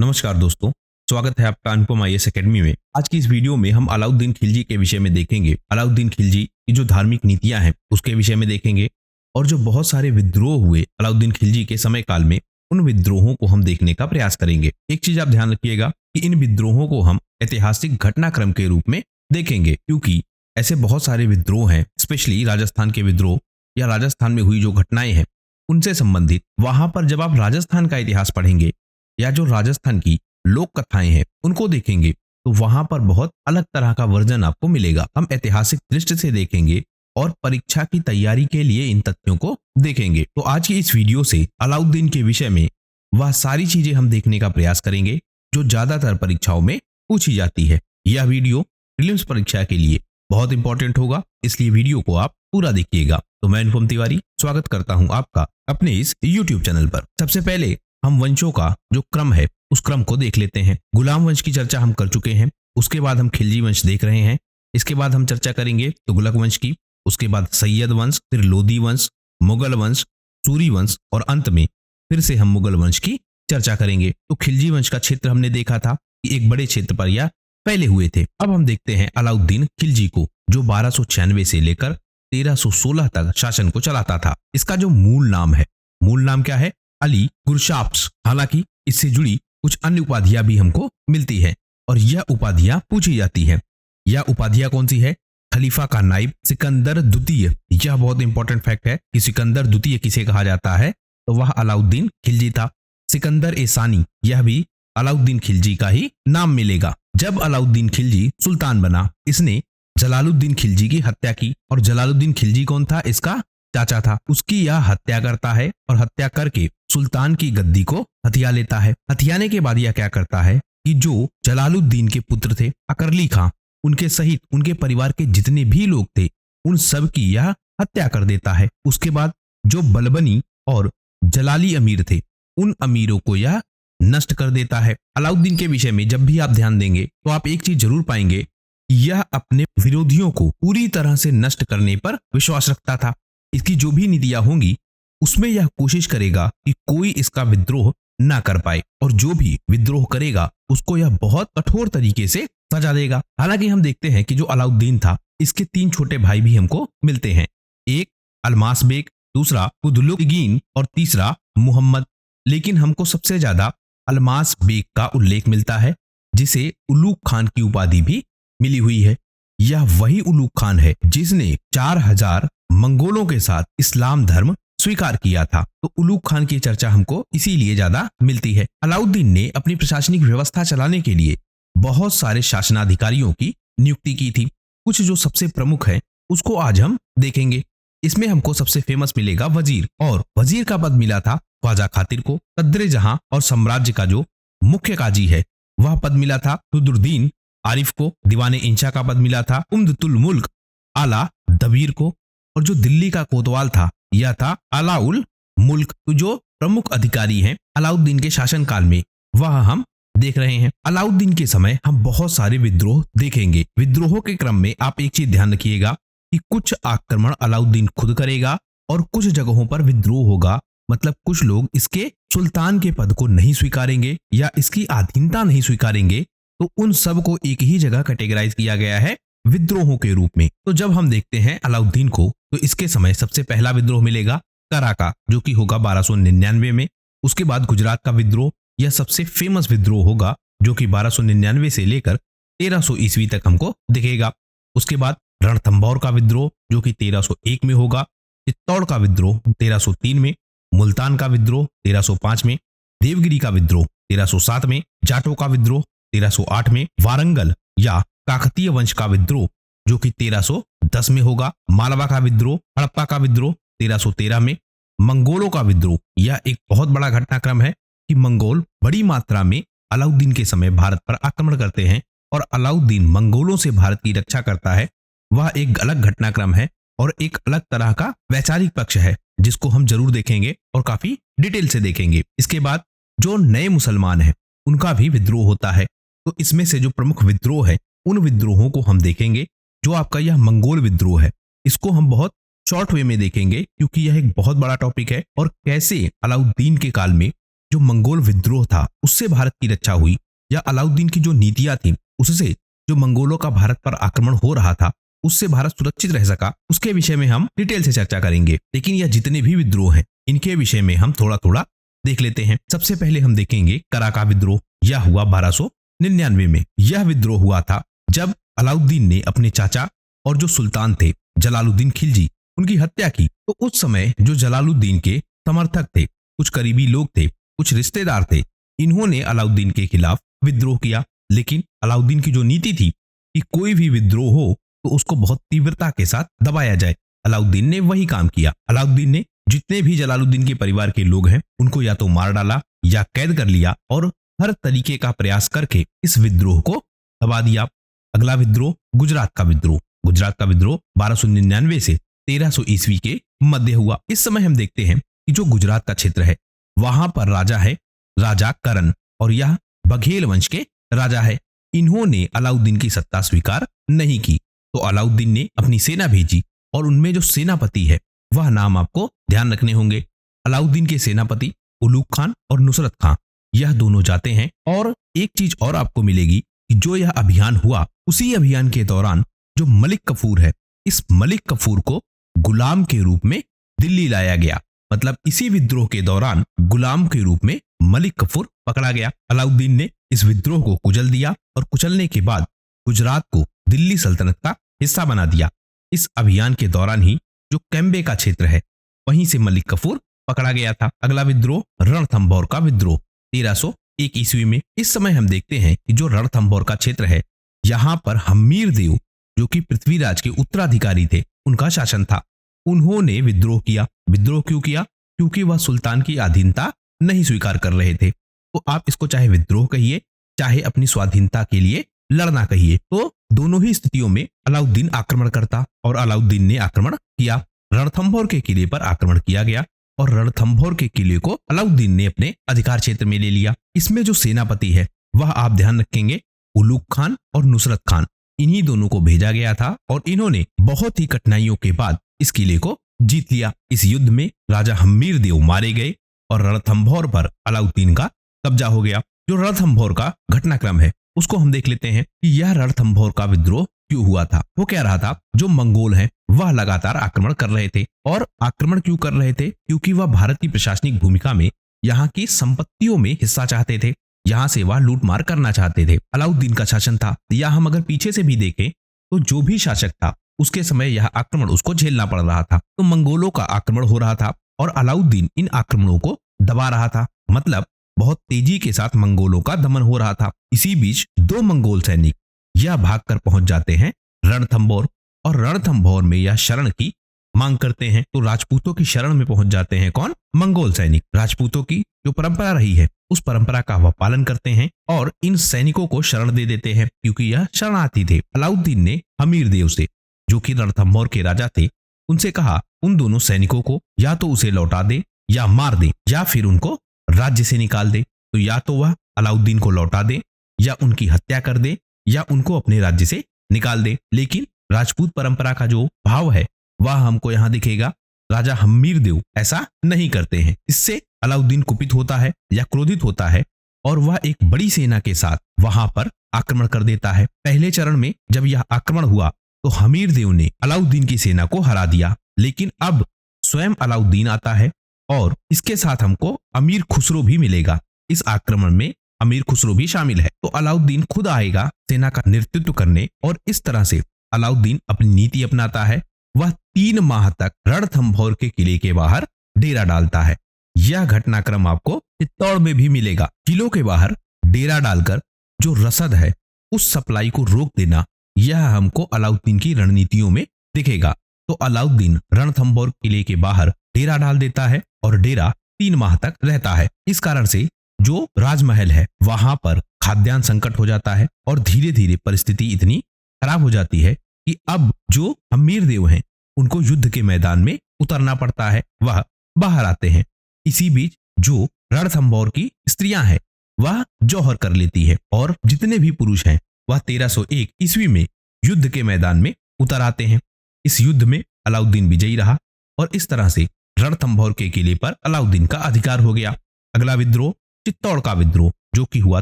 नमस्कार दोस्तों, स्वागत है आपका अनुपम आईएएस अकेडमी में। आज की इस वीडियो में हम अलाउद्दीन खिलजी के विषय में देखेंगे। अलाउद्दीन खिलजी की जो धार्मिक नीतियां हैं उसके विषय में देखेंगे और जो बहुत सारे विद्रोह हुए अलाउद्दीन खिलजी के समय काल में, उन विद्रोहों को हम देखने का प्रयास करेंगे। एक चीज आप ध्यान रखिएगा कि इन विद्रोहों को हम ऐतिहासिक घटनाक्रम के रूप में देखेंगे, क्योंकि ऐसे बहुत सारे विद्रोह हैं, स्पेशली राजस्थान के विद्रोह या राजस्थान में हुई जो घटनाएं हैं उनसे संबंधित। वहां पर जब आप राजस्थान का इतिहास पढ़ेंगे या जो राजस्थान की लोक कथाएं हैं उनको देखेंगे तो वहां पर बहुत अलग तरह का वर्जन आपको मिलेगा। हम ऐतिहासिक दृष्टि से देखेंगे और परीक्षा की तैयारी के लिए इन तथ्यों को देखेंगे। तो आज की इस वीडियो से अलाउद्दीन के विषय में वह सारी चीजें हम देखने का प्रयास करेंगे जो ज्यादातर परीक्षाओं में पूछी जाती है। यह वीडियो प्रीलिम्स परीक्षा के लिए बहुत इंपॉर्टेंट होगा, इसलिए वीडियो को आप पूरा देखिएगा। तो मैं अनुपम तिवारी स्वागत करता हूं आपका अपने इस YouTube चैनल पर। सबसे पहले हम वंशों का जो क्रम है उस क्रम को देख लेते हैं। गुलाम वंश की चर्चा हम कर चुके हैं, उसके बाद हम खिलजी वंश देख रहे हैं। इसके बाद हम चर्चा करेंगे तुगलक वंश की, उसके बाद सैयद वंश, फिर लोदी वंश, मुगल वंश, सूरी वंश और अंत में फिर से हम मुगल वंश की चर्चा करेंगे। तो खिलजी वंश का क्षेत्र हमने देखा था कि एक बड़े क्षेत्र पर यह फैले हुए थे। अब हम देखते हैं अलाउद्दीन खिलजी को, जो 1296 से लेकर 1316 तक शासन को चलाता था। इसका जो मूल नाम है, मूल नाम क्या है? अली गुरशाप्स। हालांकि इससे जुड़ी कुछ अन्य उपाधियां भी हमको मिलती है और यह उपाधियां पूछी जाती हैं। यह उपाधियां कौन सी है? खलीफा का नाइब, सिकंदर द्वितीय। यह बहुत इंपॉर्टेंट फैक्ट है कि सिकंदर द्वितीय किसे कहा जाता है, तो वह अलाउद्दीन खिलजी था। सिकंदर ए सानी, यह भी अलाउद्दीन खिलजी का ही नाम मिलेगा। जब अलाउद्दीन खिलजी सुल्तान बना, इसने जलालुद्दीन खिलजी की हत्या की। और जलालुद्दीन खिलजी कौन था? इसका चाचा था। उसकी यह हत्या करता है और हत्या करके सुल्तान की गद्दी को हथिया लेता है। हथियाने के बाद यह क्या करता है कि जो जलालुद्दीन के पुत्र थे अकरली खां, उनके सहित उनके परिवार के जितने भी लोग थे उन सब की यह हत्या कर देता है। उसके बाद जो बलबनी और जलाली अमीर थे उन अमीरों को यह नष्ट कर देता है। अलाउद्दीन के विषय में जब भी आप ध्यान देंगे तो आप एक चीज जरूर पाएंगे, यह अपने विरोधियों को पूरी तरह से नष्ट करने पर विश्वास रखता था। इसकी जो भी नीतियां होंगी उसमें यह कोशिश करेगा कि कोई इसका विद्रोह ना कर पाए, और जो भी विद्रोह करेगा उसको यह बहुत कठोर तरीके से सजा देगा। हालांकि हम देखते हैं कि जो अलाउद्दीन था इसके 3 छोटे भाई भी हमको मिलते हैं। एक अलमास बेग, दूसरा कुदलुगीन और तीसरा मुहम्मद। लेकिन हमको सबसे ज्यादा अलमास बेग का उल्लेख मिलता है, जिसे उलूग खान की उपाधि भी मिली हुई है। यह वही उलूग खान है जिसने 4000 मंगोलों के साथ इस्लाम धर्म स्वीकार किया था। तो उलूग खान की चर्चा हमको इसीलिए ज्यादा मिलती है। अलाउद्दीन ने अपनी प्रशासनिक व्यवस्था चलाने के लिए बहुत सारे शासनाधिकारियों की नियुक्ति की थी। कुछ जो सबसे प्रमुख है उसको आज हम देखेंगे। इसमें हमको सबसे फेमस मिलेगा वजीर, और वजीर का पद मिला था ख्वाजा खातिर को। सद्रे जहां और साम्राज्य का जो मुख्य काजी है वह पद मिला था रुद्रुद्दीन आरिफ को। दीवाने इंशा का पद मिला था उम्दतुल मुल्क आला दबीर को। और जो दिल्ली का कोतवाल था यह था अलाउल मुल्क। तो जो प्रमुख अधिकारी हैं अलाउद्दीन के शासनकाल में वह हम देख रहे हैं। अलाउद्दीन के समय हम बहुत सारे विद्रोह देखेंगे। विद्रोहों के क्रम में आप एक चीज ध्यान रखिएगा कि कुछ आक्रमण अलाउद्दीन खुद करेगा और कुछ जगहों पर विद्रोह होगा। मतलब कुछ लोग इसके सुल्तान के पद को नहीं स्वीकारेंगे या इसकी अधीनता नहीं स्वीकारेंगे, तो उन सब को एक ही जगह कैटेगराइज किया गया है विद्रोहों के रूप में। तो जब हम देखते हैं अलाउद्दीन को तो इसके समय सबसे पहला विद्रोह मिलेगा करा का, जो कि होगा 1299 में। उसके बाद गुजरात का विद्रोह, यह सबसे फेमस विद्रोह होगा जो कि 1299 से लेकर 1300 ईस्वी तक हमको दिखेगा। उसके बाद रणथंभौर का विद्रोह जो कि 1301 में होगा। चित्तौड़ का विद्रोह 1303 में, मुल्तान का विद्रोह 1305 में, देवगिरी का विद्रोह 1307 में, जाटों का विद्रोह 1308 में, वारंगल या काकतीय वंश का विद्रोह जो कि 1310 में होगा, मालवा का विद्रोह, हड़प्पा का विद्रोह 1313 में, मंगोलों का विद्रोह। यह एक बहुत बड़ा घटनाक्रम है कि मंगोल बड़ी मात्रा में अलाउद्दीन के समय भारत पर आक्रमण करते हैं और अलाउद्दीन मंगोलों से भारत की रक्षा करता है। वह एक अलग घटनाक्रम है और एक अलग तरह का वैचारिक पक्ष है जिसको हम जरूर देखेंगे और काफी डिटेल से देखेंगे। इसके बाद जो नए मुसलमान हैं उनका भी विद्रोह होता है। तो इसमें से जो प्रमुख विद्रोह है उन विद्रोहों को हम देखेंगे। जो आपका यह मंगोल विद्रोह है इसको हम बहुत शॉर्ट वे में देखेंगे क्योंकि यह एक बहुत बड़ा टॉपिक है और कैसे अलाउद्दीन के काल में जो मंगोल विद्रोह था उससे भारत की रक्षा हुई, या अलाउद्दीन की जो नीतियां थी उससे जो मंगोलों का भारत पर आक्रमण हो रहा था उससे भारत सुरक्षित रह सका, उसके विषय में हम डिटेल से चर्चा करेंगे। लेकिन यह जितने भी विद्रोह हैं इनके विषय में हम थोड़ा थोड़ा देख लेते हैं। सबसे पहले हम देखेंगे करा का विद्रोह। यह हुआ 1299 में। यह विद्रोह हुआ था जब अलाउद्दीन ने अपने चाचा और जो सुल्तान थे जलालुद्दीन खिलजी उनकी हत्या की। तो उस समय जो जलालुद्दीन के समर्थक थे, कुछ करीबी लोग थे, कुछ रिश्तेदार थे, इन्होंने अलाउद्दीन के खिलाफ विद्रोह किया। लेकिन अलाउद्दीन की जो नीति थी कि कोई भी विद्रोह हो तो उसको बहुत तीव्रता के साथ दबाया जाए, अलाउद्दीन ने वही काम किया। अलाउद्दीन ने जितने भी जलालुद्दीन के परिवार के लोग हैं उनको या तो मार डाला या कैद कर लिया और हर तरीके का प्रयास करके इस विद्रोह को दबा दिया। अगला विद्रोह गुजरात का विद्रोह। गुजरात का विद्रोह 1299 से 1300 ईस्वी के मध्य हुआ। इस समय हम देखते हैं कि जो गुजरात का क्षेत्र है वहां पर राजा है राजा करण, और यह बघेल वंश के राजा है। इन्होंने अलाउद्दीन की सत्ता स्वीकार नहीं की, तो अलाउद्दीन ने अपनी सेना भेजी और उनमें जो सेनापति है वह नाम आपको ध्यान रखने होंगे। अलाउद्दीन के सेनापति उलूग खान और नुसरत खान, यह दोनों जाते हैं। और एक चीज और आपको मिलेगी कि जो यह अभियान हुआ उसी अभियान के दौरान जो मलिक कफूर है, इस मलिक कफूर को गुलाम के रूप में दिल्ली लाया गया। मतलब इसी विद्रोह के दौरान गुलाम के रूप में मलिक कफूर पकड़ा गया। अलाउद्दीन ने इस विद्रोह को कुचल दिया और कुचलने के बाद गुजरात को दिल्ली सल्तनत का हिस्सा बना दिया। इस अभियान के दौरान ही जो कैम्बे का क्षेत्र है वहीं से मलिक कफूर पकड़ा गया था। अगला विद्रोह रणथंभौर का विद्रोह 1301 ईस्वी में। इस समय हम देखते हैं कि जो रणथंभौर का क्षेत्र है यहाँ पर हम्मीर देव जो कि पृथ्वीराज के उत्तराधिकारी थे उनका शासन था। उन्होंने विद्रोह किया। विद्रोह क्यों किया? क्योंकि वह सुल्तान की अधीनता नहीं स्वीकार कर रहे थे। तो आप इसको चाहे विद्रोह कहिए चाहे अपनी स्वाधीनता के लिए लड़ना कहिए, तो दोनों ही स्थितियों में अलाउद्दीन आक्रमण करता और अलाउद्दीन ने आक्रमण किया। रणथंभौर के किले पर आक्रमण किया गया और रणथंभौर के किले को अलाउद्दीन ने अपने अधिकार क्षेत्र में ले लिया। इसमें जो सेनापति है वह आप ध्यान रखेंगे उलूग खान और नुसरत खान, इन्हीं दोनों को भेजा गया था और इन्होंने बहुत ही कठिनाइयों के बाद इस किले को जीत लिया। इस युद्ध में राजा हम्मीर देव मारे गए और रणथंभौर पर अलाउद्दीन का कब्जा हो गया। जो रणथंभौर का घटनाक्रम है उसको हम देख लेते हैं कि यह रणथंभौर का विद्रोह क्यों हुआ था। वो कह रहा था जो मंगोल हैं वह लगातार आक्रमण कर रहे थे, और आक्रमण क्यों कर रहे थे? क्योंकि वह भारत की प्रशासनिक भूमिका में यहाँ की संपत्तियों में हिस्सा चाहते थे, यहाँ से वह लूटमार करना चाहते थे। अलाउद्दीन का शासन था, या हम अगर पीछे से भी देखें तो जो भी शासक था उसके समय यह आक्रमण उसको झेलना पड़ रहा था। तो मंगोलों का आक्रमण हो रहा था और अलाउद्दीन इन आक्रमणों को दबा रहा था। मतलब बहुत तेजी के साथ मंगोलों का दमन हो रहा था। इसी बीच दो मंगोल सैनिक यह भागकर पहुंच जाते हैं रणथंभौर, और रणथंभौर में यह शरण की मांग करते हैं। तो राजपूतों की शरण में पहुंच जाते हैं कौन? मंगोल सैनिक। राजपूतों की जो परंपरा रही है उस परंपरा का वह पालन करते हैं और इन सैनिकों को शरण दे देते हैं, क्योंकि यह शरणार्थी थे। अलाउद्दीन ने हमीर देव से, जो कि रणथंभौर के राजा थे, उनसे कहा उन दोनों सैनिकों को या तो उसे लौटा दे या मार दे या फिर उनको राज्य से निकाल दे। तो या तो वह अलाउद्दीन को लौटा दे या उनकी हत्या कर दे या उनको अपने राज्य से निकाल दे। लेकिन राजपूत परंपरा का जो भाव है वह हमको यहाँ दिखेगा। राजा हम्मीर देव ऐसा नहीं करते हैं। इससे अलाउद्दीन कुपित होता है या क्रोधित होता है और वह एक बड़ी सेना के साथ वहां पर आक्रमण कर देता है। पहले चरण में जब यह आक्रमण हुआ तो हमीर देव ने अलाउद्दीन की सेना को हरा दिया, लेकिन अब स्वयं अलाउद्दीन आता है और इसके साथ हमको अमीर खुसरो भी मिलेगा। इस आक्रमण में अमीर खुसरो भी शामिल है। तो अलाउद्दीन खुद आएगा सेना का नेतृत्व करने और इस तरह से अलाउद्दीन अपनी नीति अपनाता है। वह 3 माह तक रणथंभौर के किले के बाहर डेरा डालता है। यह घटनाक्रम आपको चित्तौड़ में भी मिलेगा। किलों के बाहर डेरा डालकर जो रसद है उस सप्लाई को रोक देना, यह हमको अलाउद्दीन की रणनीतियों में दिखेगा। तो अलाउद्दीन रणथंभौर किले के बाहर डेरा डाल देता है और डेरा 3 माह तक रहता है। इस कारण से जो राजमहल है वहां पर खाद्यान्न संकट हो जाता है और धीरे धीरे परिस्थिति इतनी खराब हो जाती है कि अब जो हमीर देव हैं उनको युद्ध के मैदान में उतरना पड़ता है। वह बाहर आते हैं। इसी बीच जो रणथंभौर की स्त्रियां हैं वह जौहर कर लेती है और जितने भी पुरुष हैं वह 1301 ईस्वी में युद्ध के मैदान में उतर आते हैं। इस युद्ध में अलाउद्दीन विजयी रहा और इस तरह से रणथंभौर के किले पर अलाउद्दीन का अधिकार हो गया। अगला विद्रोह चित्तौड़ का विद्रोह, जो कि हुआ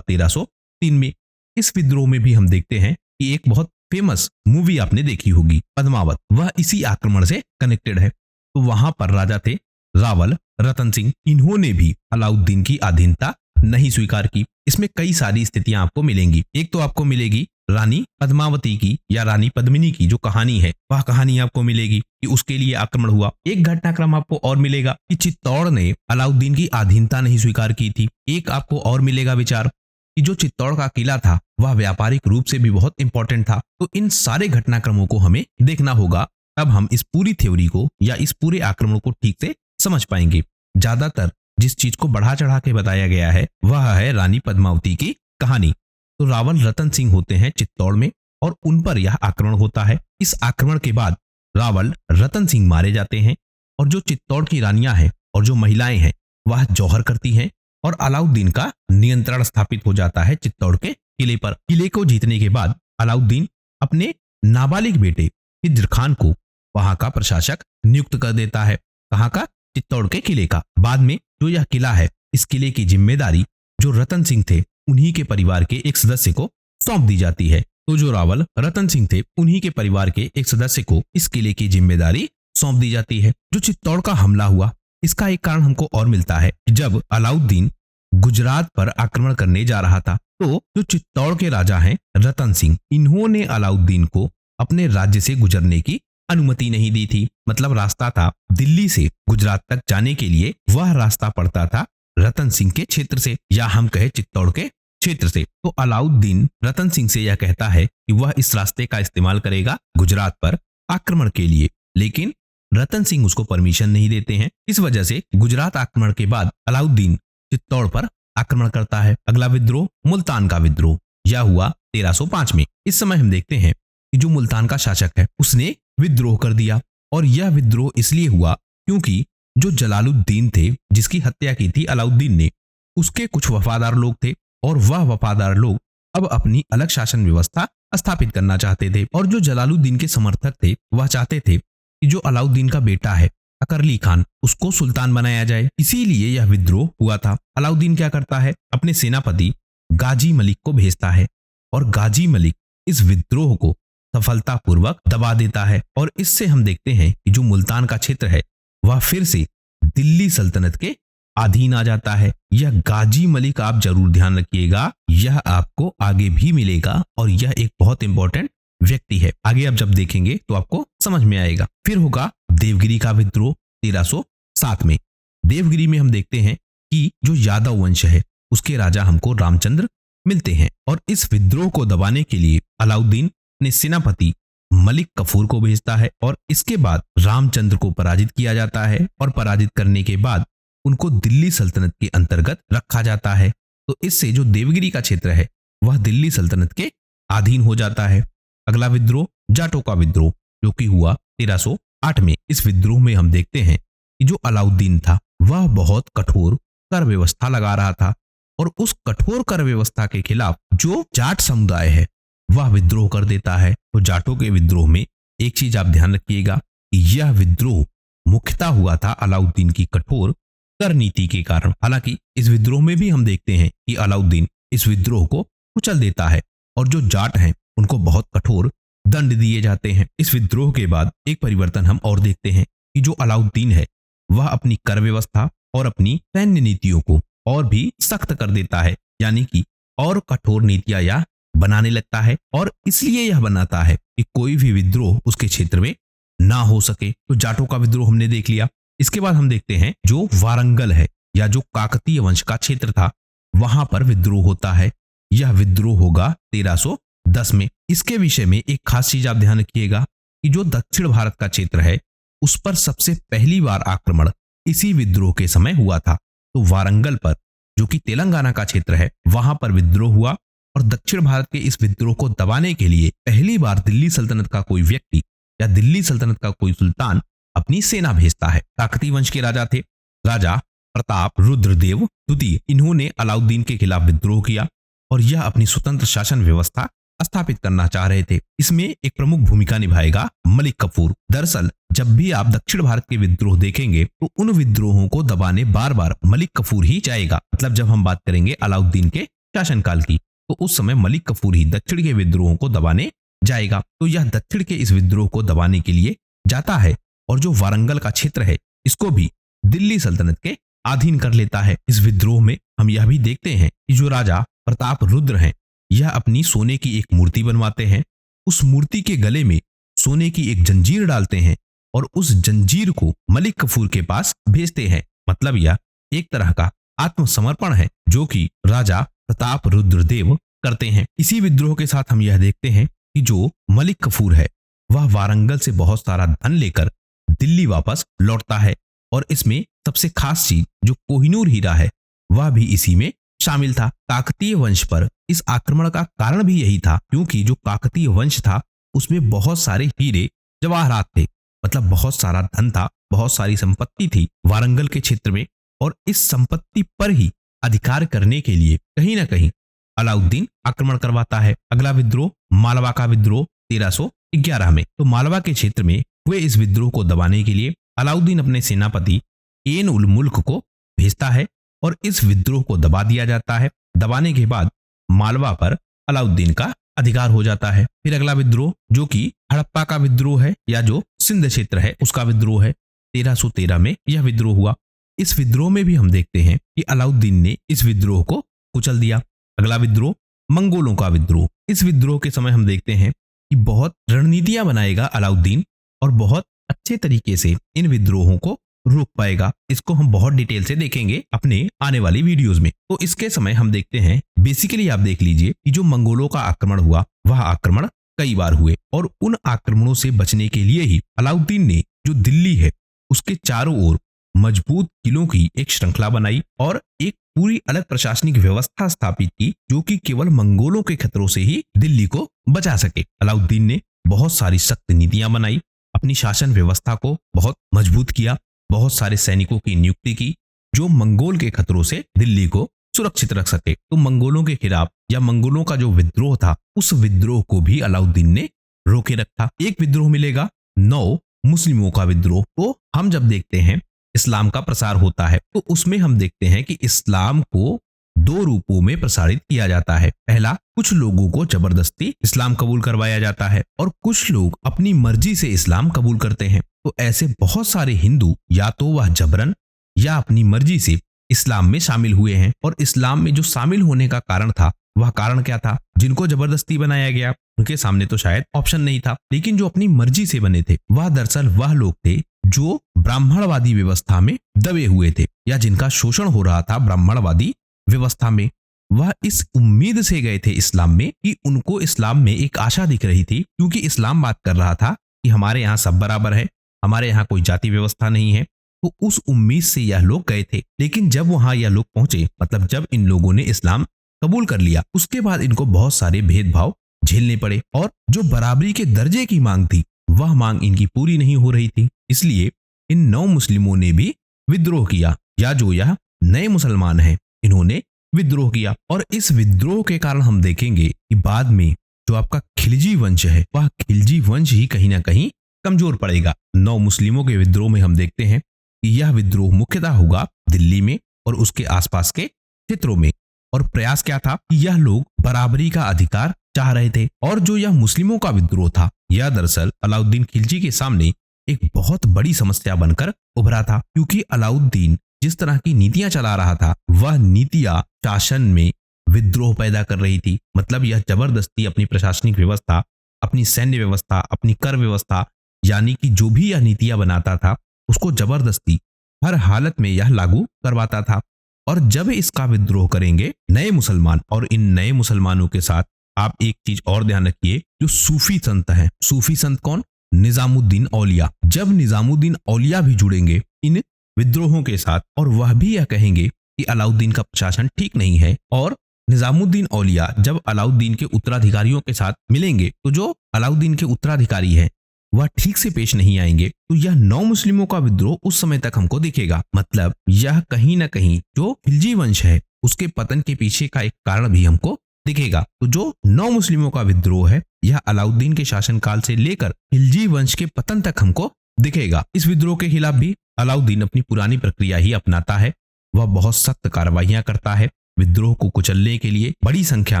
1303 में। इस विद्रोह में भी हम देखते हैं कि एक बहुत फेमस मूवी आपने देखी होगी, पद्मावत, वह इसी आक्रमण से कनेक्टेड है। तो वहां पर राजा थे रावल रतन सिंह। इन्होंने भी अलाउद्दीन की अधीनता नहीं स्वीकार की। इसमें कई सारी स्थितियां आपको मिलेंगी। एक तो आपको मिलेगी रानी पद्मावती की या रानी पद्मिनी की जो कहानी है, वह कहानी आपको मिलेगी कि उसके लिए आक्रमण हुआ। एक घटनाक्रम आपको और मिलेगा कि चित्तौड़ ने अलाउद्दीन की अधीनता नहीं स्वीकार की थी। एक आपको और मिलेगा विचार कि जो चित्तौड़ का किला था वह व्यापारिक रूप से भी बहुत इंपॉर्टेंट था। तो इन सारे घटनाक्रमों को हमें देखना होगा, तब हम इस पूरी थ्योरी को या इस पूरे आक्रमण को ठीक से समझ पाएंगे। ज्यादातर जिस चीज को बढ़ा चढ़ा के बताया गया है वह है रानी पद्मावती की कहानी। तो रावल रतन सिंह होते हैं चित्तौड़ में और उन पर यह आक्रमण होता है। इस आक्रमण के बाद रावल रतन सिंह मारे जाते हैं और जो चित्तौड़ की रानियां हैं और जो महिलाएं हैं वह जौहर करती हैं और अलाउद्दीन का नियंत्रण स्थापित हो जाता है चित्तौड़ के किले पर। किले को जीतने के बाद अलाउद्दीन अपने नाबालिग बेटे खिज्र खान को वहां का प्रशासक नियुक्त कर देता है। कहां का? चित्तौड़ के किले का। बाद में जो यह किला है, इस किले की जिम्मेदारी जो रतन सिंह थे उन्हीं के परिवार के एक सदस्य को सौंप दी जाती है। तो जो रावल रतन सिंह थे उन्हीं के परिवार के एक सदस्य को इस किले की जिम्मेदारी सौंप दी जाती है। जो चित्तौड़ का हमला हुआ, इसका एक कारण हमको और मिलता है। जब अलाउद्दीन गुजरात पर आक्रमण करने जा रहा था तो जो चित्तौड़ के राजा हैं रतन सिंह, इन्होंने अलाउद्दीन को अपने राज्य से गुजरने की अनुमति नहीं दी थी। मतलब रास्ता था दिल्ली से गुजरात तक जाने के लिए, वह रास्ता पड़ता था रतन सिंह के क्षेत्र से या हम कहे चित्तौड़ के क्षेत्र से। तो अलाउद्दीन रतन सिंह से यह कहता है कि वह इस रास्ते का इस्तेमाल करेगा गुजरात पर आक्रमण के लिए, लेकिन रतन सिंह उसको परमिशन नहीं देते हैं। इस वजह से गुजरात आक्रमण के बाद अलाउद्दीन चित्तौड़ पर आक्रमण करता है। अगला विद्रोह मुल्तान का विद्रोह, यह हुआ 1305 में। इस समय हम देखते हैं कि जो मुल्तान का शासक है उसने विद्रोह कर दिया और यह विद्रोह इसलिए हुआ क्योंकि जो जलालुद्दीन थे जिसकी हत्या की थी अलाउद्दीन ने, उसके कुछ वफादार लोग थे और वह वफादार लोग अब अपनी अलग शासन व्यवस्था स्थापित करना चाहते थे। और जो जलालुद्दीन के समर्थक थे वह चाहते थे कि जो अलाउद्दीन का बेटा है अकरली खान, उसको सुल्तान बनाया जाए। इसीलिए यह विद्रोह हुआ था। अलाउद्दीन क्या करता है, अपने सेनापति गाजी मलिक को भेजता है और गाजी मलिक इस विद्रोह को सफलतापूर्वक दबा देता है। और इससे हम देखते हैं कि जो मुल्तान का क्षेत्र है वह फिर से दिल्ली सल्तनत के अधीन आ जाता है। यह गाजी मलिक आप जरूर ध्यान रखिएगा, यह आपको आगे भी मिलेगा और यह एक बहुत इंपॉर्टेंट व्यक्ति है। आगे आप जब देखेंगे तो आपको समझ में आएगा। फिर होगा देवगिरी का विद्रोह 1307 में। देवगिरी में हम देखते हैं कि जो यादव वंश है उसके राजा हमको रामचंद्र मिलते हैं और इस विद्रोह को दबाने के लिए अलाउद्दीन अपने सेनापति मलिक कफूर को भेजता है और इसके बाद रामचंद्र को पराजित किया जाता है और पराजित करने के बाद उनको दिल्ली सल्तनत के अंतर्गत रखा जाता है। तो इससे जो देवगिरी का क्षेत्र है वह दिल्ली सल्तनत के अधीन हो जाता है। अगला विद्रोह जाटों का विद्रोह, जो कि हुआ 1308 में। इस विद्रोह में हम देखते हैं कि जो अलाउद्दीन था वह बहुत कठोर कर व्यवस्था लगा रहा था और उस कठोर कर व्यवस्था के खिलाफ जो जाट समुदाय है वह विद्रोह कर देता है। तो जाटों के विद्रोह में एक चीज आप ध्यान रखिएगा कि यह विद्रोह मुख्यतः हुआ था अलाउद्दीन की कठोर कर नीति के कारण। हालांकि इस विद्रोह में भी हम देखते हैं कि अलाउद्दीन इस विद्रोह को कुचल देता है और जो जाट हैं उनको बहुत कठोर दंड दिए जाते हैं। इस विद्रोह के बाद एक परिवर्तन हम और देखते हैं कि जो अलाउद्दीन है वह अपनी कर व्यवस्था और अपनी सैन्य नीतियों को और भी सख्त कर देता है, यानी कि और कठोर नीतियां यह बनाने लगता है और इसलिए यह बनाता है कि कोई भी विद्रोह उसके क्षेत्र में ना हो सके। तो जाटों का विद्रोह हमने देख लिया। इसके बाद हम देखते हैं जो वारंगल है या जो काकतीय वंश का क्षेत्र था वहां पर विद्रोह होता है। यह विद्रोह होगा 1310 में। इसके विषय में एक खास चीज आप ध्यान रखिएगा कि जो दक्षिण भारत का क्षेत्र है उस पर सबसे पहली बार आक्रमण इसी विद्रोह के समय हुआ था। तो वारंगल पर जो कि तेलंगाना का क्षेत्र है वहां पर विद्रोह हुआ और दक्षिण भारत के इस विद्रोह को दबाने के लिए पहली बार दिल्ली सल्तनत का कोई व्यक्ति या दिल्ली सल्तनत का कोई सुल्तान अपनी सेना भेजता है। काकतीय वंश के राजा थे राजा प्रताप रुद्रदेव द्वितीय। इन्होंने अलाउद्दीन के खिलाफ विद्रोह किया और यह अपनी स्वतंत्र शासन व्यवस्था स्थापित करना चाह रहे थे। इसमें एक प्रमुख भूमिका निभाएगा मलिक कफूर। दरअसल जब भी आप दक्षिण भारत के विद्रोह देखेंगे तो उन विद्रोहों को दबाने बार बार मलिक कफूर ही जाएगा। मतलब जब हम बात करेंगे अलाउद्दीन के शासनकाल की, तो उस समय मलिक कफूर ही दक्षिण के विद्रोहों को दबाने जाएगा। तो यह दक्षिण के इस विद्रोह को दबाने के लिए जाता है और जो वारंगल का क्षेत्र है इसको भी दिल्ली सल्तनत के अधीन कर लेता है। इस विद्रोह में हम यह भी देखते हैं कि जो राजा प्रताप रुद्र हैं यह अपनी सोने की एक मूर्ति बनवाते हैं, उस मूर्ति के गले में सोने की एक जंजीर डालते हैं और उस जंजीर को मलिक कफूर के पास भेजते हैं। मतलब यह एक तरह का आत्मसमर्पण है जो कि राजा प्रताप रुद्रदेव करते हैं। इसी विद्रोह के साथ हम यह देखते हैं कि जो मलिक कफूर है वह वारंगल से बहुत सारा धन लेकर दिल्ली वापस लौटता है और इसमें सबसे खास चीज जो कोहिनूर हीरा है वह भी इसी में शामिल था। काकतीय वंश पर इस आक्रमण का कारण भी यही था क्योंकि जो काकतीय वंश था उसमें बहुत सारे हीरे जवाहरात थे, मतलब बहुत सारा धन था, बहुत सारी संपत्ति थी वारंगल के क्षेत्र में, और इस संपत्ति पर ही अधिकार करने के लिए कहीं ना कहीं अलाउद्दीन आक्रमण करवाता है। अगला विद्रोह मालवा का विद्रोह 1311 में। तो मालवा के क्षेत्र में हुए इस विद्रोह को दबाने के लिए अलाउद्दीन अपने सेनापति एन उल मुल्क को भेजता है और इस विद्रोह को दबा दिया जाता है। दबाने के बाद मालवा पर अलाउद्दीन का अधिकार हो जाता है। फिर अगला विद्रोह जो कि हड़प्पा का विद्रोह है या जो सिंध क्षेत्र है उसका विद्रोह है। 1313 में यह विद्रोह हुआ। इस विद्रोह में भी हम देखते हैं कि अलाउद्दीन ने इस विद्रोह को कुचल दिया। अगला विद्रोह मंगोलों का विद्रोह। इस विद्रोह के समय हम देखते हैं कि बहुत रणनीतियां बनाएगा अलाउद्दीन और बहुत अच्छे तरीके से इन विद्रोहों को रोक पाएगा। इसको हम बहुत डिटेल से देखेंगे अपने आने वाली वीडियोस में। तो इसके समय हम देखते हैं बेसिकली आप देख लीजिए कि जो मंगोलों का आक्रमण हुआ वह आक्रमण कई बार हुए और उन आक्रमणों से बचने के लिए ही अलाउद्दीन ने जो दिल्ली है उसके चारों ओर मजबूत किलों की एक श्रृंखला बनाई और एक पूरी अलग प्रशासनिक व्यवस्था स्थापित की जो कि केवल मंगोलों के खतरों से ही दिल्ली को बचा सके। अलाउद्दीन ने बहुत सारी सख्त नीतियां बनाई, अपनी शासन व्यवस्था को बहुत मजबूत किया, बहुत सारे सैनिकों की नियुक्ति की जो मंगोल के खतरों से दिल्ली को सुरक्षित रख सके। तो मंगोलों के खिलाफ या मंगोलों का जो विद्रोह था उस विद्रोह को भी अलाउद्दीन ने रोके रखा। एक विद्रोह मिलेगा नौ मुस्लिमों का विद्रोह। तो हम जब देखते हैं इस्लाम का प्रसार होता है तो उसमें हम देखते हैं कि इस्लाम को दो रूपों में प्रसारित किया जाता है। पहला, कुछ लोगों को जबरदस्ती इस्लाम कबूल करवाया जाता है और कुछ लोग अपनी मर्जी से इस्लाम कबूल करते हैं। तो ऐसे बहुत सारे हिंदू या तो वह जबरन या अपनी मर्जी से इस्लाम में शामिल हुए हैं। और इस्लाम में जो शामिल होने का कारण था वह कारण क्या था? जिनको जबरदस्ती बनाया गया उनके सामने तो शायद ऑप्शन नहीं था, लेकिन जो अपनी मर्जी से बने थे वह दरअसल वह लोग थे जो ब्राह्मणवादी व्यवस्था में दबे हुए थे या जिनका शोषण हो रहा था ब्राह्मणवादी व्यवस्था में। वह इस उम्मीद से गए थे इस्लाम में कि उनको इस्लाम में एक आशा दिख रही थी क्योंकि इस्लाम बात कर रहा था कि हमारे यहाँ सब बराबर है, हमारे यहाँ कोई जाति व्यवस्था नहीं है। तो उस उम्मीद से यह लोग गए थे, लेकिन जब वहां यह लोग पहुंचे, मतलब जब इन लोगों ने इस्लाम कबूल कर लिया, उसके बाद इनको बहुत सारे भेदभाव झेलने पड़े और जो बराबरी के दर्जे की मांग थी वह मांग इनकी पूरी नहीं हो रही थी। इसलिए इन नौ मुस्लिमों ने भी विद्रोह किया या जो यह नए मुसलमान हैं इन्होंने विद्रोह किया। और इस विद्रोह के कारण हम देखेंगे कि बाद में जो आपका खिलजी वंश है वह खिलजी वंश ही कहीं ना कहीं कमजोर पड़ेगा। नौ मुस्लिमों के विद्रोह में हम देखते हैं कि यह विद्रोह मुख्यतः होगा दिल्ली में और उसके आसपास के क्षेत्रों में। और प्रयास क्या था कि यह लोग बराबरी का अधिकार चाह रहे थे। और जो यह मुस्लिमों का विद्रोह था यह दरअसल अलाउद्दीन खिलजी के सामने एक बहुत बड़ी समस्या बनकर उभरा था क्योंकि अलाउद्दीन जिस तरह की नीतियां चला रहा था वह नीतियां शासन में विद्रोह पैदा कर रही थी। मतलब यह जबरदस्ती अपनी प्रशासनिक व्यवस्था, अपनी सैन्य व्यवस्था, अपनी कर व्यवस्था, यानी कि जो भी यह नीतियां बनाता था उसको जबरदस्ती हर हालत में यह लागू करवाता था। और जब इसका विद्रोह करेंगे नए मुसलमान, और इन नए मुसलमानों के साथ आप एक चीज और ध्यान रखिए, जो सूफी संत हैं। सूफी संत कौन? निजामुद्दीन औलिया। जब निजामुद्दीन औलिया भी जुड़ेंगे इन विद्रोहों के साथ और वह भी यह कहेंगे कि अलाउद्दीन का प्रशासन ठीक नहीं है, और निजामुद्दीन औलिया जब अलाउद्दीन के उत्तराधिकारियों के साथ मिलेंगे तो जो अलाउद्दीन के उत्तराधिकारी हैं वह ठीक से पेश नहीं आएंगे, तो यह नौ मुस्लिमों का विद्रोह उस समय तक हमको दिखेगा। मतलब यह कहीं ना कहीं जो खिलजी वंश है उसके पतन के पीछे का एक कारण भी हमको दिखेगा। तो जो नौ मुस्लिमों का विद्रोह है यह अलाउद्दीन के शासनकाल से लेकर खिलजी वंश के पतन तक हमको दिखेगा। इस विद्रोह के खिलाफ भी अलाउद्दीन अपनी पुरानी प्रक्रिया ही अपनाता है। वह बहुत सख्त कार्रवाइयां करता है, विद्रोह को कुचलने के लिए बड़ी संख्या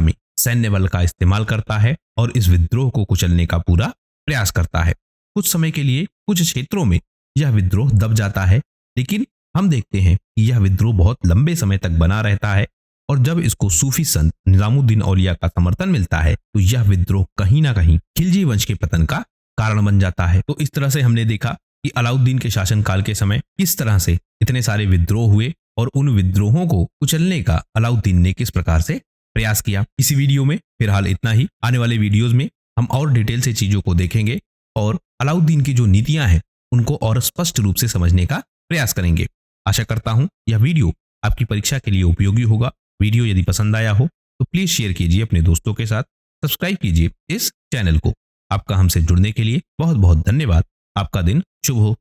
में सैन्य बल का इस्तेमाल करता है और इस विद्रोह को कुचलने का पूरा प्रयास करता है। कुछ समय के लिए कुछ क्षेत्रों में यह विद्रोह दब जाता है, लेकिन हम देखते हैं कि यह विद्रोह बहुत लंबे समय तक बना रहता है और जब इसको सूफी संत निजामुद्दीन औलिया का समर्थन मिलता है तो यह विद्रोह कहीं ना कहीं खिलजी वंश के पतन का कारण बन जाता है। तो इस तरह से हमने देखा कि अलाउद्दीन के शासनकाल के समय किस तरह से इतने सारे विद्रोह हुए और उन विद्रोहों को कुचलने का अलाउद्दीन ने किस प्रकार से प्रयास किया। इसी वीडियो में फिलहाल इतना ही। आने वाले वीडियोज में हम और डिटेल से चीजों को देखेंगे और अलाउद्दीन की जो नीतियां हैं उनको और स्पष्ट रूप से समझने का प्रयास करेंगे। आशा करता हूं यह वीडियो आपकी परीक्षा के लिए उपयोगी होगा। वीडियो यदि पसंद आया हो तो प्लीज शेयर कीजिए अपने दोस्तों के साथ, सब्सक्राइब कीजिए इस चैनल को। आपका हमसे जुड़ने के लिए बहुत बहुत धन्यवाद। आपका दिन शुभ हो।